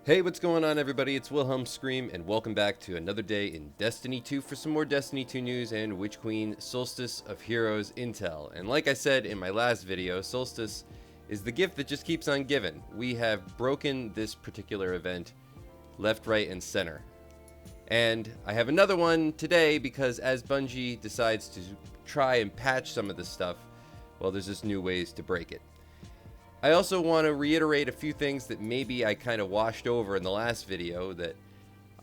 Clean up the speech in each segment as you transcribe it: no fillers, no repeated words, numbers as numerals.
Hey, what's going on, everybody? It's Wilhelm Scream, and welcome back to another day in Destiny 2 for some more Destiny 2 news and Witch Queen Solstice of Heroes intel. And like I said in my last video, Solstice is the gift that just keeps on giving. We have broken this particular event left, right, and center. And I have another one today because as Bungie decides to try and patch some of this stuff, well, there's just new ways to break it. I also want to reiterate a few things that maybe I kind of washed over in the last video that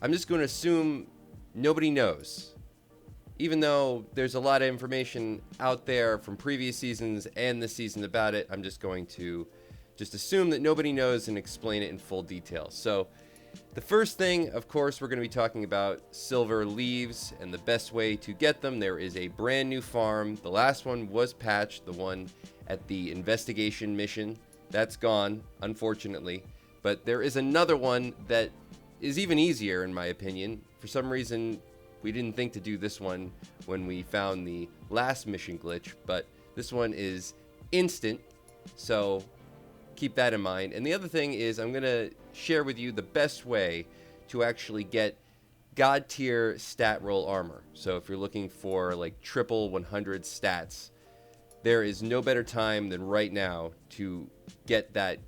I'm just going to assume nobody knows. Even though there's a lot of information out there from previous seasons and this season about it, I'm just going to assume that nobody knows and explain it in full detail. So the first thing, of course, we're going to be talking about silver leaves and the best way to get them. There is a brand new farm. The last one was patched, the one at the investigation mission. That's gone, unfortunately. But there is another one that is even easier, in my opinion. For some reason, we didn't think to do this one when we found the last mission glitch, but this one is instant, so keep that in mind. And the other thing is I'm going to share with you the best way to actually get God tier stat roll armor. So if you're looking for like triple 100 stats, there is no better time than right now to get that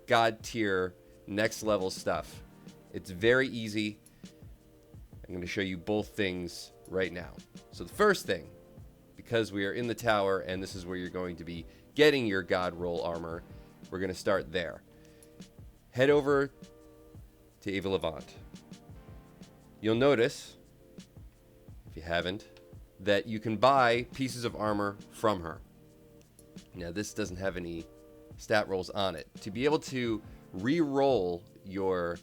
God tier next level stuff. It's very easy. I'm going to show you both things right now. So the first thing, because we are in the tower and this is where you're going to be getting your God roll armor, we're going to start there. Head over to Ava Levant. You'll notice, if you haven't, that you can buy pieces of armor from her. Now this doesn't have any stat rolls on it. To be able to re-roll your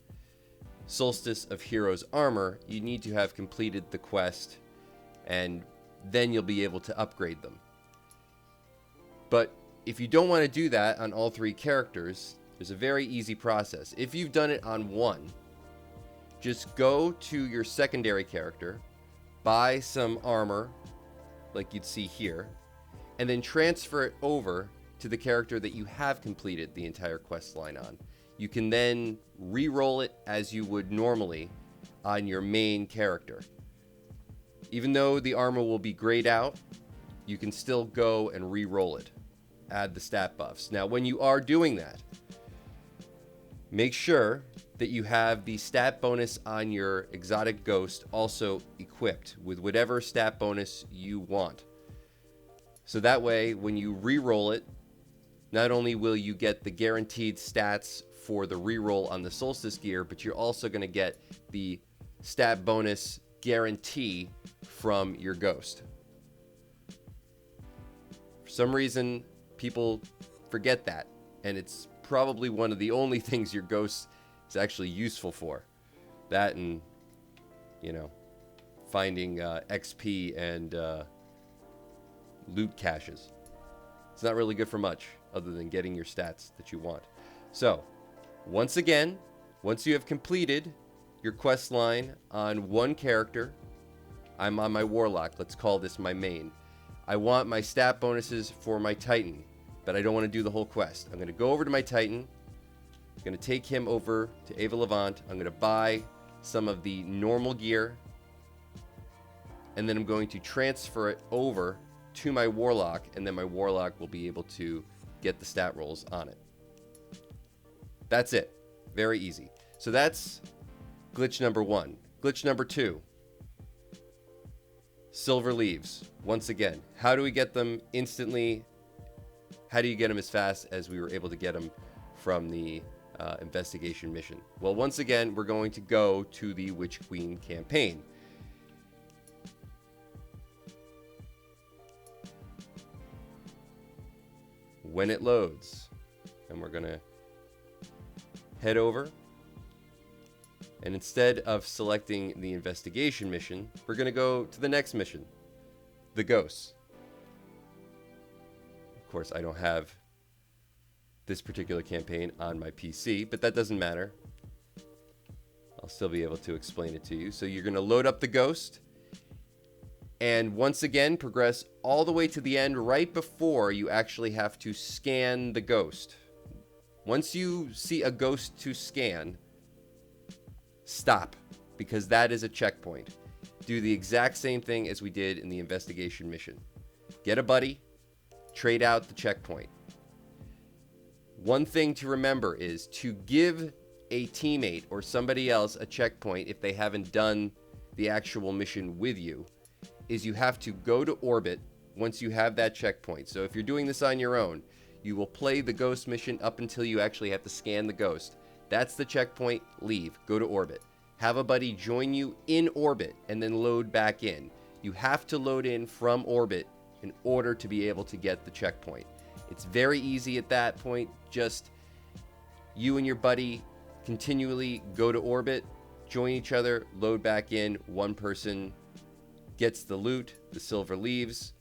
Solstice of Heroes armor, you need to have completed the quest, and then you'll be able to upgrade them. But if you don't want to do that on all three characters, there's a very easy process. If you've done it on one, just go to your secondary character, buy some armor, like you'd see here, and then transfer it over to the character that you have completed the entire quest line on. You can then re-roll it as you would normally on your main character. Even though the armor will be grayed out, you can still go and re-roll it. Add the stat buffs. Now, when you are doing that, make sure that you have the stat bonus on your exotic ghost also equipped with whatever stat bonus you want. So that way, when you re-roll it, not only will you get the guaranteed stats for the re-roll on the Solstice gear, but you're also going to get the stat bonus guarantee from your ghost. For some reason, people forget that, and it's probably one of the only things your ghost is actually useful for. That and, finding XP and loot caches. It's not really good for much other than getting your stats that you want. So, once again, once you have completed your quest line on one character, I'm on my Warlock. Let's call this my main. I want my stat bonuses for my Titan, but I don't want to do the whole quest. I'm going to go over to my Titan. I'm going to take him over to Ava Levant. I'm going to buy some of the normal gear, and then I'm going to transfer it over to my Warlock, and then my Warlock will be able to get the stat rolls on it. That's it. Very easy. So that's glitch number one. Glitch number two, silver leaves. Once again, how do we get them instantly? How do you get them as fast as we were able to get them from the investigation mission? Well, once again, we're going to go to the Witch Queen campaign. When it loads, and we're going to head over, and instead of selecting the investigation mission, we're going to go to the next mission, the ghosts. Of course, I don't have this particular campaign on my PC, but that doesn't matter. I'll still be able to explain it to you. So you're going to load up the ghost, and once again progress all the way to the end right before you actually have to scan the ghost. Once you see a ghost to scan, stop, because that is a checkpoint. Do the exact same thing as we did in the investigation mission. Get a buddy, trade out the checkpoint. One thing to remember is to give a teammate or somebody else a checkpoint if they haven't done the actual mission with you, is you have to go to orbit once you have that checkpoint. So if you're doing this on your own, you will play the ghost mission up until you actually have to scan the ghost. That's the checkpoint. Leave. Go to orbit. Have a buddy join you in orbit and then load back in. You have to load in from orbit in order to be able to get the checkpoint. It's very easy at that point. Just you and your buddy continually go to orbit, join each other, load back in. One person gets the loot, the silver leaves.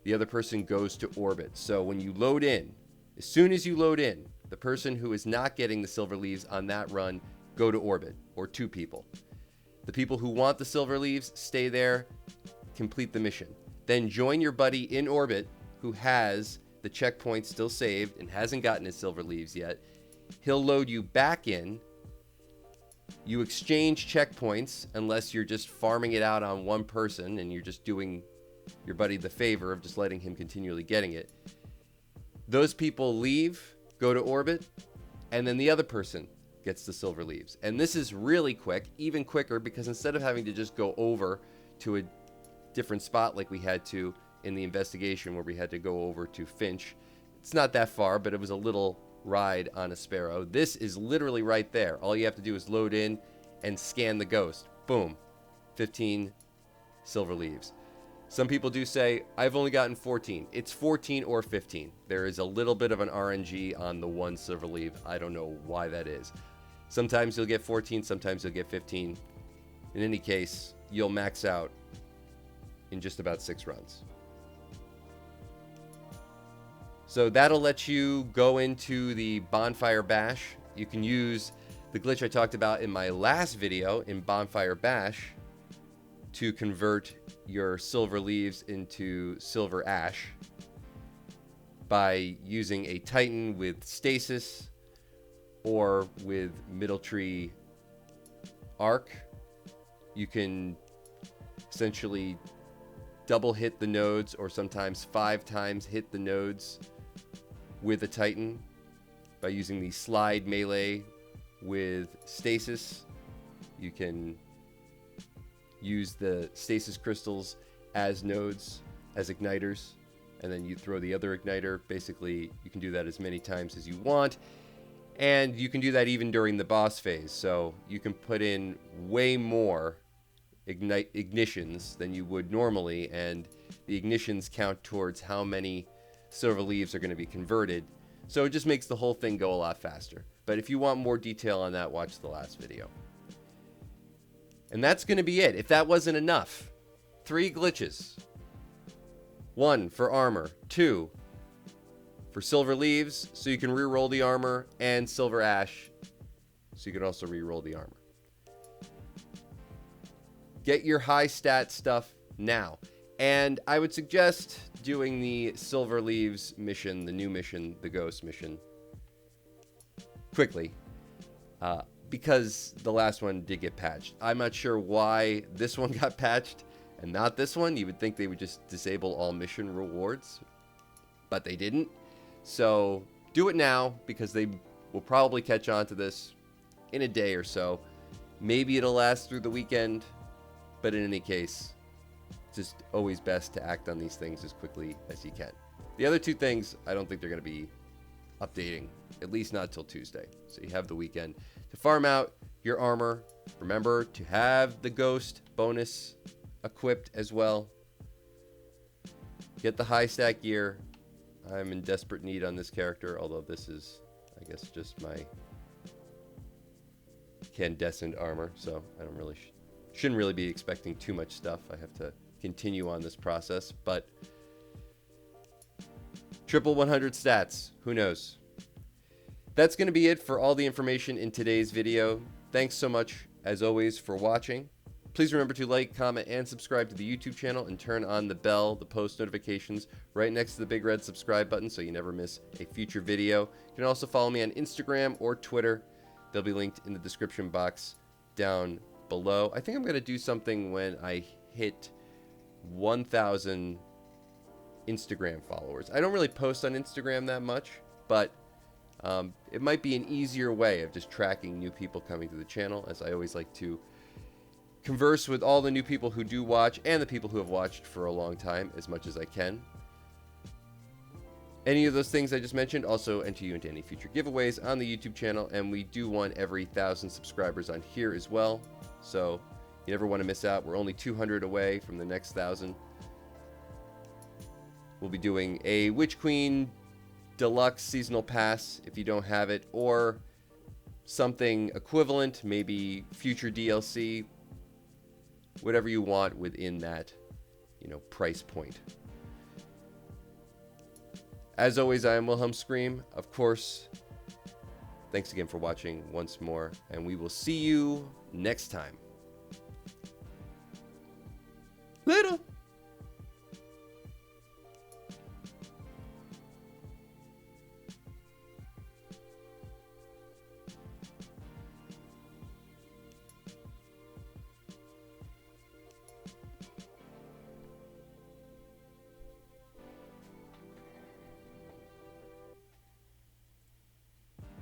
The other person goes to orbit. So when you load in, as soon as you load in, the person who is not getting the silver leaves on that run go to orbit, or two people. The people who want the silver leaves stay there, complete the mission. Then join your buddy in orbit who has the checkpoint still saved and hasn't gotten his silver leaves yet. He'll load you back in. You exchange checkpoints unless you're just farming it out on one person and you're just doing your buddy the favor of just letting him continually getting it. Those people leave, go to orbit, and then the other person gets the silver leaves. And this is really quick, even quicker, because instead of having to just go over to a different spot like we had to in the investigation where we had to go over to Finch, it's not that far, but it was a little ride on a Sparrow. This is literally right there. All you have to do is load in and scan the ghost. Boom, 15 silver leaves. Some people do say, I've only gotten 14. It's 14 or 15. There is a little bit of an RNG on the one silver leaf. I don't know why that is. Sometimes you'll get 14, sometimes you'll get 15. In any case, you'll max out in just about 6 runs. So that'll let you go into the Bonfire Bash. You can use the glitch I talked about in my last video in Bonfire Bash to convert your silver leaves into silver ash by using a Titan with stasis or with Middle Tree Arc. You can essentially double hit the nodes, or sometimes 5 times hit the nodes with a Titan by using the slide melee with stasis. You can use the stasis crystals as nodes, as igniters, and then you throw the other igniter. Basically, you can do that as many times as you want, and you can do that even during the boss phase. So you can put in way more ignitions than you would normally, and the ignitions count towards how many silver leaves are going to be converted. So it just makes the whole thing go a lot faster. But if you want more detail on that, watch the last video. And that's going to be it. If that wasn't enough, 3 glitches. 1 for armor, 2 for silver leaves, so you can re-roll the armor, and silver ash, so you can also re-roll the armor. Get your high stat stuff now. And I would suggest doing the silver leaves mission, the new mission, the ghost mission, quickly. Because the last one did get patched. I'm not sure why this one got patched and not this one. You would think they would just disable all mission rewards, but they didn't. So do it now, because they will probably catch on to this in a day or so. Maybe it'll last through the weekend, but in any case, it's just always best to act on these things as quickly as you can. The other 2 things, I don't think they're going to be updating, at least not till Tuesday. So you have the weekend to farm out your armor. Remember to have the ghost bonus equipped as well. Get the high stat gear. I'm in desperate need on this character, although this is, I guess, just my incandescent armor, so I don't really shouldn't really be expecting too much stuff. I have to continue on this process, but triple 100 stats, who knows? That's going to be it for all the information in today's video. Thanks so much, as always, for watching. Please remember to like, comment, and subscribe to the YouTube channel, and turn on the bell, the post notifications, right next to the big red subscribe button so you never miss a future video. You can also follow me on Instagram or Twitter. They'll be linked in the description box down below. I think I'm going to do something when I hit 1,000 Instagram followers. I don't really post on Instagram that much, but it might be an easier way of just tracking new people coming to the channel, as I always like to converse with all the new people who do watch and the people who have watched for a long time as much as I can. Any of those things I just mentioned also enter you into any future giveaways on the YouTube channel, and we do one every 1,000 subscribers on here as well. So you never want to miss out. We're only 200 away from the next 1,000. We'll be doing a Witch Queen Deluxe Seasonal Pass if you don't have it, or something equivalent, maybe future DLC, whatever you want within that, price point. As always, I am Wilhelm Scream. Of course, thanks again for watching once more, and we will see you next time.